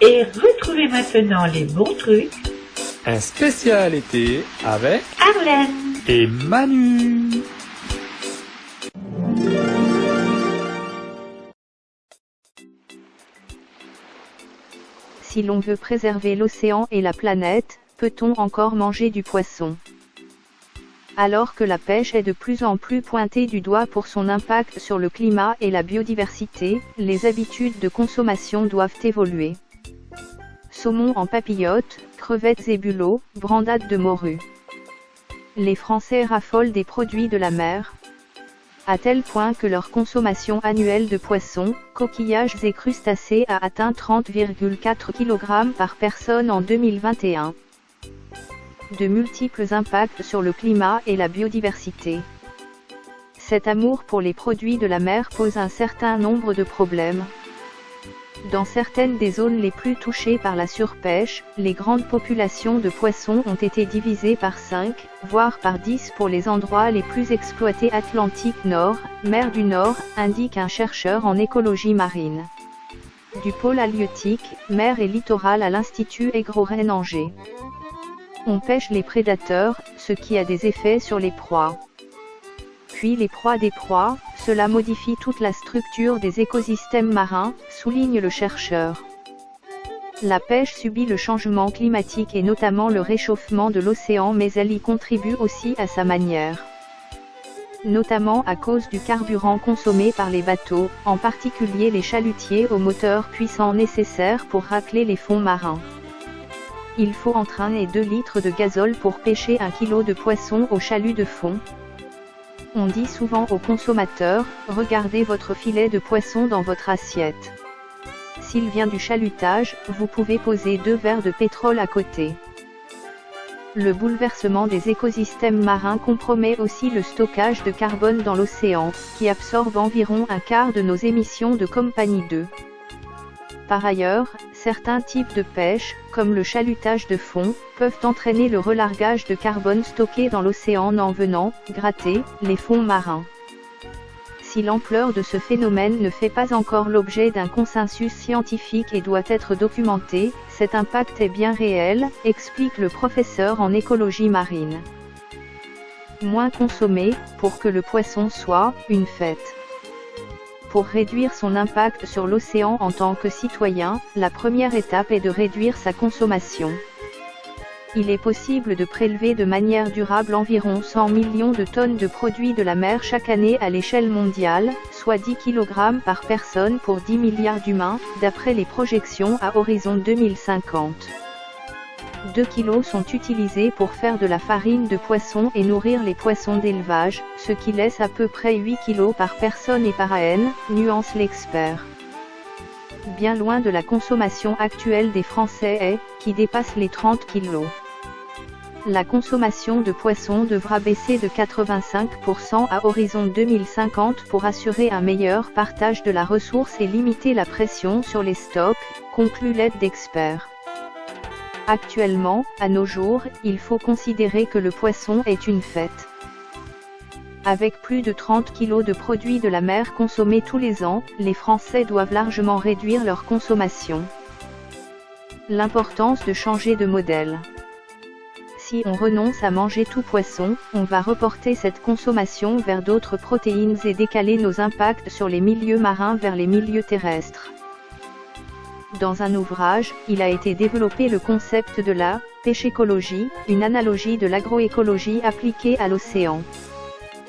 Et retrouvez maintenant les bons trucs. Un spécial été avec Arlène et Manu. Si l'on veut préserver l'océan et la planète, peut-on encore manger du poisson ? Alors que la pêche est de plus en plus pointée du doigt pour son impact sur le climat et la biodiversité, les habitudes de consommation doivent évoluer. Saumon en papillotes, crevettes et bulots, brandade de morue. Les Français raffolent des produits de la mer, à tel point que leur consommation annuelle de poissons, coquillages et crustacés a atteint 30,4 kg par personne en 2021. De multiples impacts sur le climat et la biodiversité. Cet amour pour les produits de la mer pose un certain nombre de problèmes. Dans certaines des zones les plus touchées par la surpêche, les grandes populations de poissons ont été divisées par 5, voire par 10 pour les endroits les plus exploités. Atlantique Nord, mer du Nord, indique un chercheur en écologie marine. Du pôle halieutique, mer et littoral à l'Institut Aigre-Rennes-Angers. On pêche les prédateurs, ce qui a des effets sur les proies. Puis les proies des proies, cela modifie toute la structure des écosystèmes marins, souligne le chercheur. La pêche subit le changement climatique et notamment le réchauffement de l'océan, mais elle y contribue aussi à sa manière. Notamment à cause du carburant consommé par les bateaux, en particulier les chalutiers aux moteurs puissants nécessaires pour racler les fonds marins. Il faut entre 1 et 2 litres de gazole pour pêcher 1 kg de poisson au chalut de fond. On dit souvent aux consommateurs, regardez votre filet de poisson dans votre assiette. S'il vient du chalutage, vous pouvez poser 2 verres de pétrole à côté. Le bouleversement des écosystèmes marins compromet aussi le stockage de carbone dans l'océan, qui absorbe environ un quart de nos émissions de compagnie 2. Par ailleurs, certains types de pêche, comme le chalutage de fond, peuvent entraîner le relargage de carbone stocké dans l'océan en venant gratter les fonds marins. Si l'ampleur de ce phénomène ne fait pas encore l'objet d'un consensus scientifique et doit être documenté, cet impact est bien réel, explique le professeur en écologie marine. Moins consommer, pour que le poisson soit une fête. Pour réduire son impact sur l'océan en tant que citoyen, la première étape est de réduire sa consommation. Il est possible de prélever de manière durable environ 100 millions de tonnes de produits de la mer chaque année à l'échelle mondiale, soit 10 kg par personne pour 10 milliards d'humains, d'après les projections à horizon 2050. 2 kg sont utilisés pour faire de la farine de poisson et nourrir les poissons d'élevage, ce qui laisse à peu près 8 kg par personne et par AN, nuance l'expert. Bien loin de la consommation actuelle des Français qui dépasse les 30 kg. La consommation de poissons devra baisser de 85% à horizon 2050 pour assurer un meilleur partage de la ressource et limiter la pression sur les stocks, conclut l'aide d'experts. Actuellement, à nos jours, il faut considérer que le poisson est une fête. Avec plus de 30 kg de produits de la mer consommés tous les ans, les Français doivent largement réduire leur consommation. L'importance de changer de modèle. Si on renonce à manger tout poisson, on va reporter cette consommation vers d'autres protéines et décaler nos impacts sur les milieux marins vers les milieux terrestres. Dans un ouvrage, il a été développé le concept de la pêchecologie, une analogie de l'agroécologie appliquée à l'océan.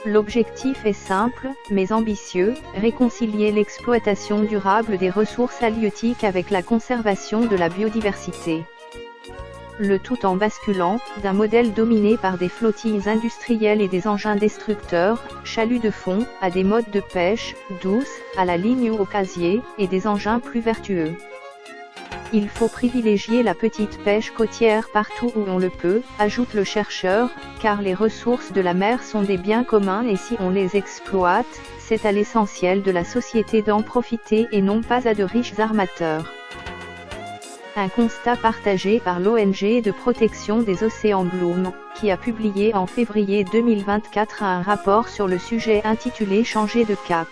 L'objectif est simple, mais ambitieux, réconcilier l'exploitation durable des ressources halieutiques avec la conservation de la biodiversité. Le tout en basculant, d'un modèle dominé par des flottilles industrielles et des engins destructeurs, chaluts de fond, à des modes de pêche, douce, à la ligne ou au casier, et des engins plus vertueux. Il faut privilégier la petite pêche côtière partout où on le peut, ajoute le chercheur, car les ressources de la mer sont des biens communs et si on les exploite, c'est à l'essentiel de la société d'en profiter et non pas à de riches armateurs. Un constat partagé par l'ONG de protection des océans Bloom, qui a publié en février 2024 un rapport sur le sujet intitulé « Changer de cap ».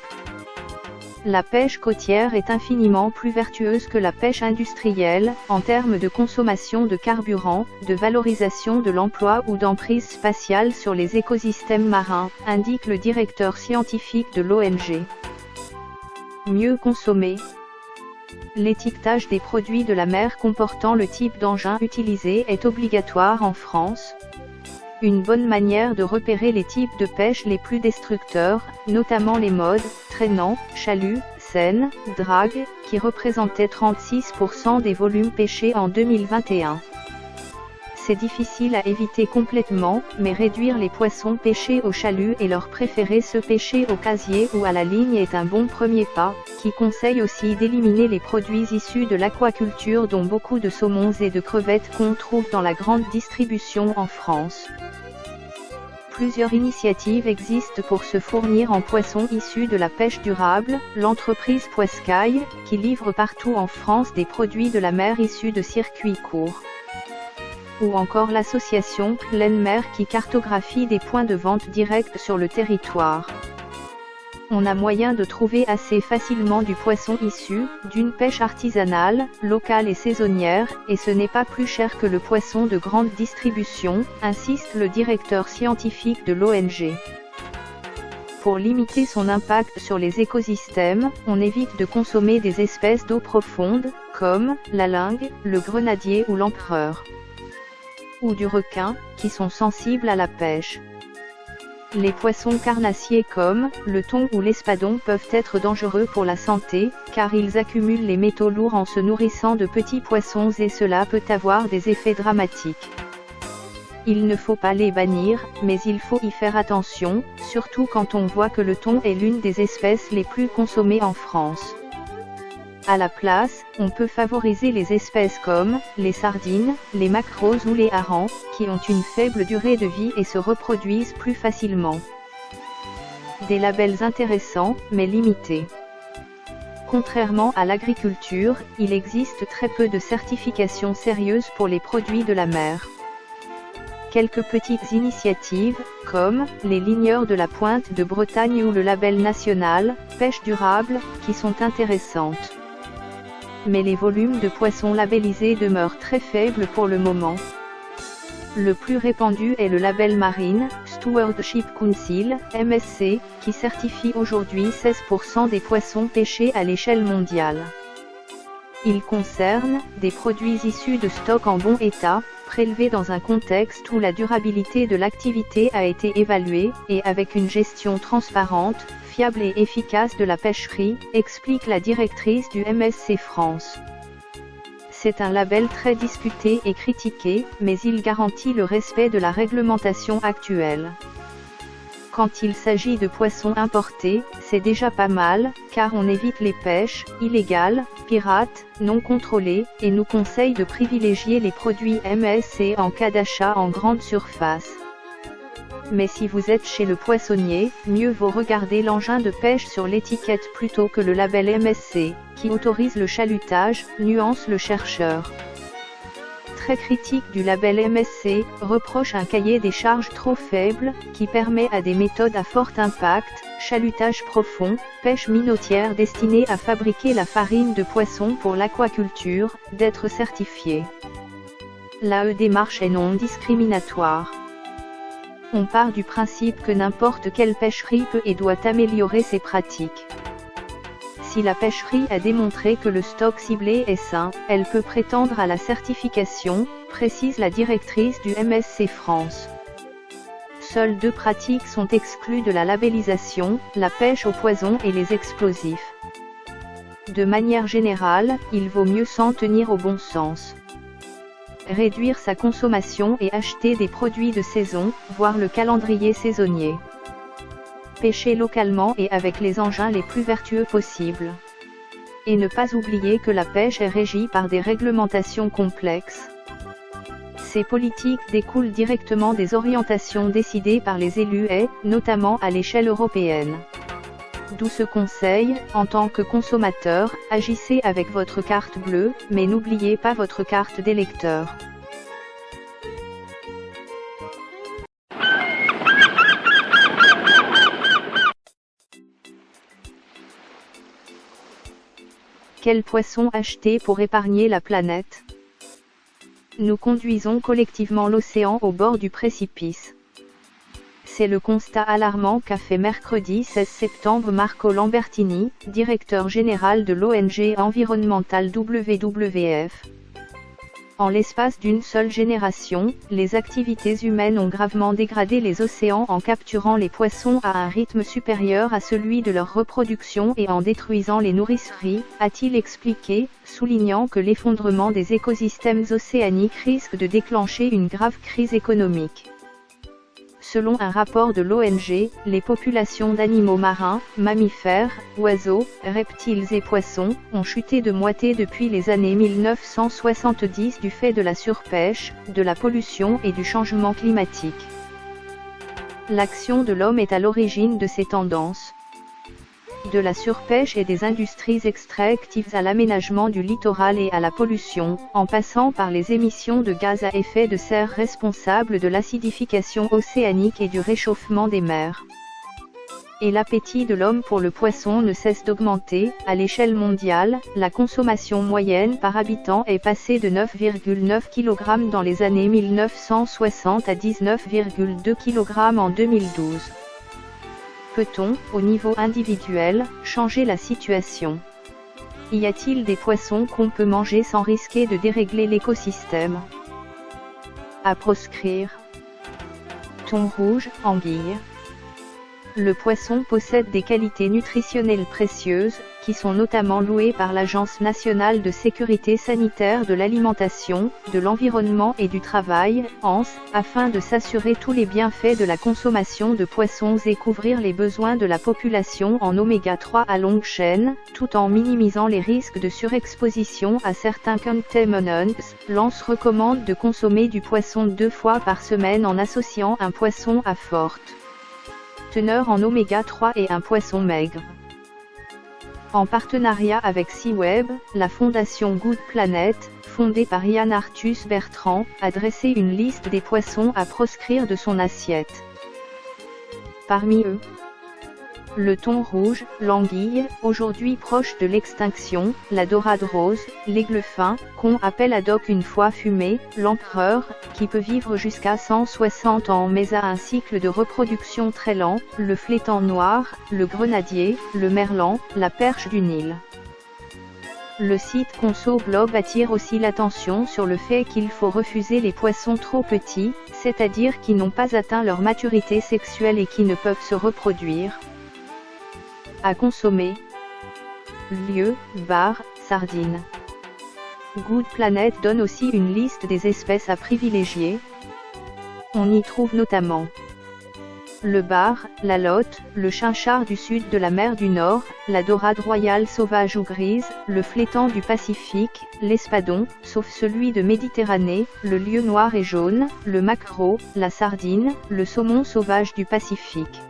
La pêche côtière est infiniment plus vertueuse que la pêche industrielle, en termes de consommation de carburant, de valorisation de l'emploi ou d'emprise spatiale sur les écosystèmes marins, indique le directeur scientifique de l'ONG. Mieux consommer. L'étiquetage des produits de la mer comportant le type d'engin utilisé est obligatoire en France. Une bonne manière de repérer les types de pêche les plus destructeurs, notamment les modes, traînants, chaluts, seines, dragues, qui représentaient 36% des volumes pêchés en 2021. C'est difficile à éviter complètement, mais réduire les poissons pêchés au chalut et leur préférer ceux pêchés au casier ou à la ligne est un bon premier pas, qui conseille aussi d'éliminer les produits issus de l'aquaculture dont beaucoup de saumons et de crevettes qu'on trouve dans la grande distribution en France. Plusieurs initiatives existent pour se fournir en poissons issus de la pêche durable, l'entreprise Poiscaille, qui livre partout en France des produits de la mer issus de circuits courts. Ou encore l'association Pleine Mer qui cartographie des points de vente directs sur le territoire. On a moyen de trouver assez facilement du poisson issu d'une pêche artisanale, locale et saisonnière, et ce n'est pas plus cher que le poisson de grande distribution, insiste le directeur scientifique de l'ONG. Pour limiter son impact sur les écosystèmes, on évite de consommer des espèces d'eau profonde, comme la lingue, le grenadier ou l'empereur. Ou du requin, qui sont sensibles à la pêche. Les poissons carnassiers comme le thon ou l'espadon peuvent être dangereux pour la santé, car ils accumulent les métaux lourds en se nourrissant de petits poissons et cela peut avoir des effets dramatiques. Il ne faut pas les bannir, mais il faut y faire attention, surtout quand on voit que le thon est l'une des espèces les plus consommées en France. À la place, on peut favoriser les espèces comme les sardines, les maquereaux ou les harengs, qui ont une faible durée de vie et se reproduisent plus facilement. Des labels intéressants, mais limités. Contrairement à l'agriculture, il existe très peu de certifications sérieuses pour les produits de la mer. Quelques petites initiatives, comme les ligneurs de la Pointe de Bretagne ou le label national Pêche durable, qui sont intéressantes. Mais les volumes de poissons labellisés demeurent très faibles pour le moment. Le plus répandu est le label Marine Stewardship Council, MSC, qui certifie aujourd'hui 16% des poissons pêchés à l'échelle mondiale. Il concerne des produits issus de stocks en bon état, prélevés dans un contexte où la durabilité de l'activité a été évaluée, et avec une gestion transparente, fiable et efficace de la pêcherie, explique la directrice du MSC France. C'est un label très discuté et critiqué, mais il garantit le respect de la réglementation actuelle. Quand il s'agit de poissons importés, c'est déjà pas mal, car on évite les pêches illégales, pirates, non contrôlées, et nous conseille de privilégier les produits MSC en cas d'achat en grande surface. Mais si vous êtes chez le poissonnier, mieux vaut regarder l'engin de pêche sur l'étiquette plutôt que le label MSC, qui autorise le chalutage, nuance le chercheur. Très critique du label MSC, reproche un cahier des charges trop faible, qui permet à des méthodes à fort impact, chalutage profond, pêche minotière destinée à fabriquer la farine de poisson pour l'aquaculture, d'être certifiée. La démarche est non discriminatoire. On part du principe que n'importe quelle pêcherie peut et doit améliorer ses pratiques. Si la pêcherie a démontré que le stock ciblé est sain, elle peut prétendre à la certification, précise la directrice du MSC France. Seules 2 pratiques sont exclues de la labellisation, la pêche au poison et les explosifs. De manière générale, il vaut mieux s'en tenir au bon sens. Réduire sa consommation et acheter des produits de saison, voire le calendrier saisonnier. Pêcher localement et avec les engins les plus vertueux possibles. Et ne pas oublier que la pêche est régie par des réglementations complexes. Ces politiques découlent directement des orientations décidées par les élus et, notamment à l'échelle européenne. D'où ce conseil, en tant que consommateur, agissez avec votre carte bleue, mais n'oubliez pas votre carte d'électeur. Quel poisson acheter pour épargner la planète? Nous conduisons collectivement l'océan au bord du précipice. C'est le constat alarmant qu'a fait mercredi 16 septembre Marco Lambertini, directeur général de l'ONG environnementale WWF. En l'espace d'une seule génération, les activités humaines ont gravement dégradé les océans en capturant les poissons à un rythme supérieur à celui de leur reproduction et en détruisant les nourrisseries, a-t-il expliqué, soulignant que l'effondrement des écosystèmes océaniques risque de déclencher une grave crise économique. Selon un rapport de l'ONG, les populations d'animaux marins, mammifères, oiseaux, reptiles et poissons, ont chuté de moitié depuis les années 1970 du fait de la surpêche, de la pollution et du changement climatique. L'action de l'homme est à l'origine de ces tendances. De la surpêche et des industries extractives à l'aménagement du littoral et à la pollution, en passant par les émissions de gaz à effet de serre responsables de l'acidification océanique et du réchauffement des mers. Et l'appétit de l'homme pour le poisson ne cesse d'augmenter. À l'échelle mondiale, la consommation moyenne par habitant est passée de 9,9 kg dans les années 1960 à 19,2 kg en 2012. Peut-on, au niveau individuel, changer la situation? Y a-t-il des poissons qu'on peut manger sans risquer de dérégler l'écosystème? À proscrire. Thon rouge, anguille. Le poisson possède des qualités nutritionnelles précieuses, qui sont notamment louées par l'Agence nationale de sécurité sanitaire de l'alimentation, de l'environnement et du travail, ANS, afin de s'assurer tous les bienfaits de la consommation de poissons et couvrir les besoins de la population en oméga 3 à longue chaîne, tout en minimisant les risques de surexposition à certains contaminants. L'ANS recommande de consommer du poisson 2 fois par semaine en associant un poisson à forte teneur en oméga 3 et un poisson maigre. En partenariat avec SeaWeb, la fondation Good Planet, fondée par Yann Arthus Bertrand, a dressé une liste des poissons à proscrire de son assiette. Parmi eux, le thon rouge, l'anguille, aujourd'hui proche de l'extinction, la dorade rose, l'aigle fin, qu'on appelle haddock une fois fumé, l'empereur, qui peut vivre jusqu'à 160 ans mais a un cycle de reproduction très lent, le flétan noir, le grenadier, le merlan, la perche du Nil. Le site Conso Globe attire aussi l'attention sur le fait qu'il faut refuser les poissons trop petits, c'est-à-dire qui n'ont pas atteint leur maturité sexuelle et qui ne peuvent se reproduire. À consommer. Lieu, bar, sardines. Good Planet donne aussi une liste des espèces à privilégier. On y trouve notamment le bar, la lotte, le chinchard du sud de la mer du Nord, la dorade royale sauvage ou grise, le flétan du Pacifique, l'espadon, sauf celui de Méditerranée, le lieu noir et jaune, le maquereau, la sardine, le saumon sauvage du Pacifique.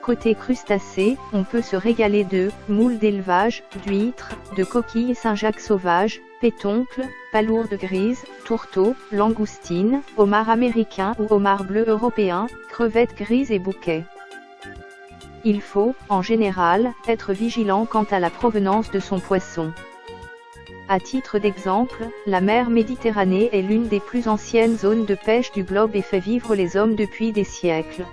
Côté crustacés, on peut se régaler de moules d'élevage, d'huîtres, de coquilles Saint-Jacques sauvages, pétoncles, palourdes grises, tourteaux, langoustines, homards américains ou homards bleus européens, crevettes grises et bouquets. Il faut, en général, être vigilant quant à la provenance de son poisson. À titre d'exemple, la mer Méditerranée est l'une des plus anciennes zones de pêche du globe et fait vivre les hommes depuis des siècles.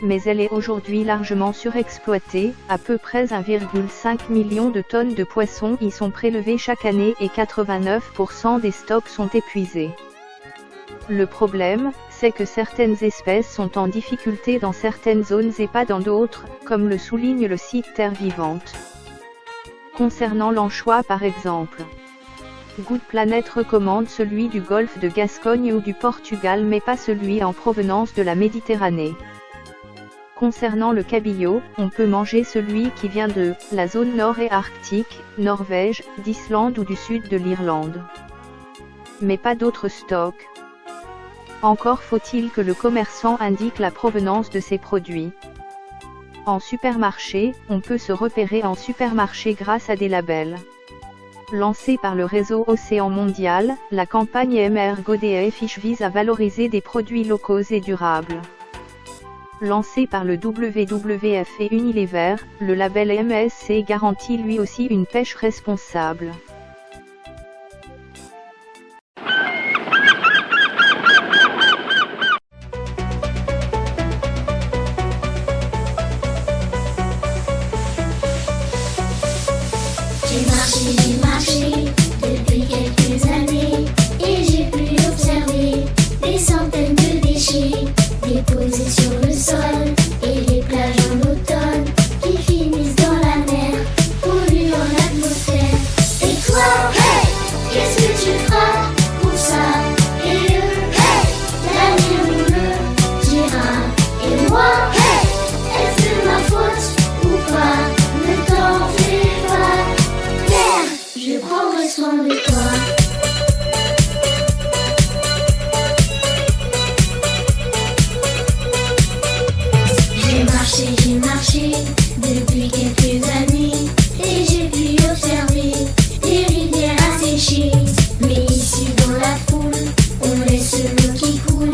Mais elle est aujourd'hui largement surexploitée, à peu près 1,5 million de tonnes de poissons y sont prélevées chaque année et 89% des stocks sont épuisés. Le problème, c'est que certaines espèces sont en difficulté dans certaines zones et pas dans d'autres, comme le souligne le site Terre Vivante. Concernant l'anchois par exemple, Good Planet recommande celui du golfe de Gascogne ou du Portugal mais pas celui en provenance de la Méditerranée. Concernant le cabillaud, on peut manger celui qui vient de la zone nord et arctique, Norvège, d'Islande ou du sud de l'Irlande. Mais pas d'autres stocks. Encore faut-il que le commerçant indique la provenance de ses produits. En supermarché, on peut se repérer en supermarché grâce à des labels. Lancée par le réseau Océan Mondial, la campagne MR GoDF vise à valoriser des produits locaux et durables. Lancé par le WWF et Unilever, le label MSC garantit lui aussi une pêche responsable. J'ai marché depuis quelques années et j'ai pu observer des centaines de déchets déposés sur le sol et les plages en automne qui finissent dans la mer, polluant l'atmosphère. Et toi, hey, qu'est-ce que tu feras pour ça? Et eux, hey, l'avenir nous le dira. Et moi, hey, est-ce de ma faute ou pas? Ne t'en fais pas. Je prendrai soin de toi. J'ai marché depuis quelques années et j'ai pu observer des rivières asséchées. Mais ici dans la foule, on laisse l'eau qui coule.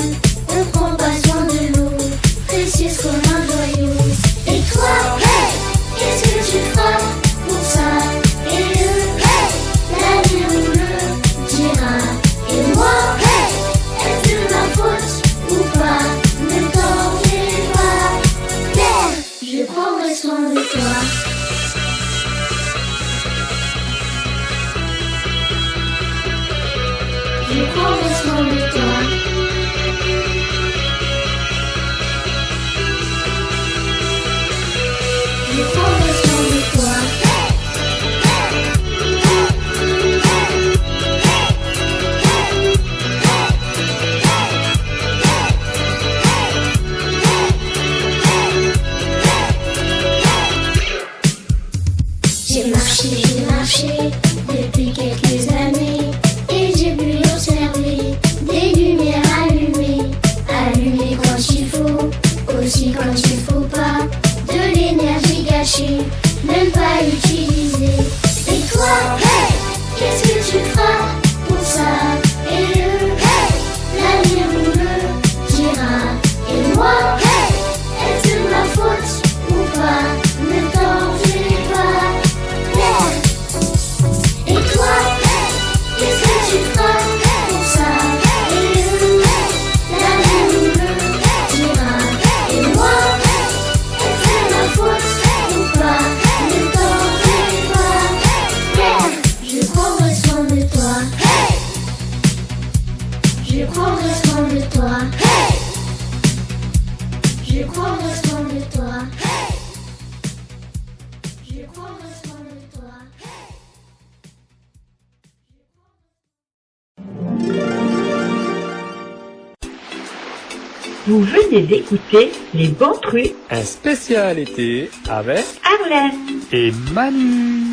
On prend pas soin de l'eau, précieuse comme un joyau. Et toi, hey, qu'est-ce que tu feras pour ça? Et eux, hey, l'avenir nous le dira. Et moi, hey, est-ce de ma faute ou pas? Ne t'en fais pas. Terre, je prendrai soin de toi. Je prendrai soin de toi. Je prendrai soin de toi. J'ai marché depuis quelques années et j'ai pu observer des lumières allumées, allumées quand il faut, aussi quand il faut pas, de l'énergie gâchée, même pas utilisée. Et toi, hey, qu'est-ce que tu feras pour ça? Et eux, hey, l'avenir nous le dira. Et moi, hey, est-ce de ma faute ou pas? Ne t'en fais pas. Et toi, hey, qu'est-ce que tu feras pour ça? Et eux, l'avenir nous le dira. Et moi, est-ce de ma faute ou pas? Ne t'en fais pas. Je prendrai soin de toi. Je prendrai soin de toi. Je prendrai soin de toi. Je prendrai soin de toi. Vous venez d'écouter Les Bons Trucs Un spécial été avec Arlène. et Manu.